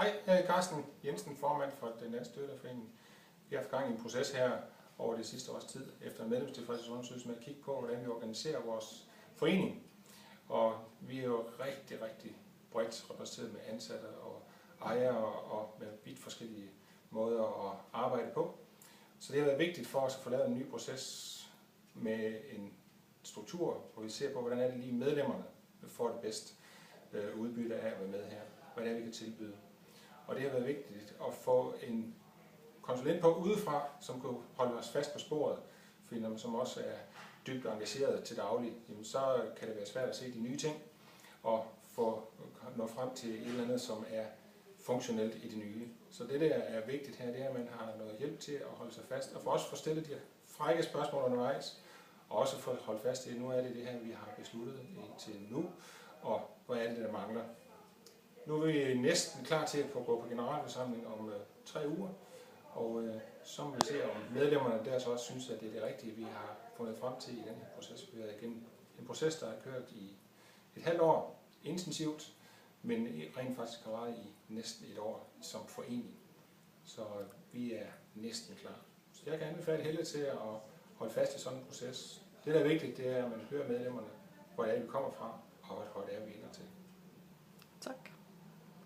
Hej, jeg er Carsten Jensen, formand for den Danske Støtteforening. Vi har haft gang i en proces her over det sidste års tid, efter en medlemstilfredshedsundersøgelse med at kigge på, hvordan vi organiserer vores forening. Og vi er jo rigtig bredt repræsenteret med ansatte og ejere og med vidt forskellige måder at arbejde på. Så det har været vigtigt for os at få lavet en ny proces med en struktur, hvor vi ser på, hvordan er det lige medlemmerne får det bedste udbytte af at være med her. Hvad det er, vi kan tilbyde. Og det har været vigtigt at få en konsulent på udefra, som kunne holde os fast på sporet, fordi når man som også er dybt engageret til daglig, jamen så kan det være svært at se de nye ting og nå frem til et eller andet, som er funktionelt i det nye. Så det, der er vigtigt her, det er, at man har noget hjælp til at holde sig fast, og for også få stillet de frække spørgsmål undervejs, og også få holdt fast i, at nu er det her, vi har besluttet til nu, og hvad er det, der mangler. Nu er vi næsten klar til at få gå på generalforsamling om 3 uger, og så må vi se, om medlemmerne der så også synes, at det er det rigtige, vi har fundet frem til i den her proces. Vi har igen en proces, der har kørt i et halvt år intensivt, men rent faktisk har varet i næsten et år som forening. Så vi er næsten klar. Så jeg kan anbefale Helle til at holde fast i sådan en proces. Det, der er vigtigt, det er, at man hører medlemmerne, hvor det er, vi kommer fra, og hvad det er, vi ender til.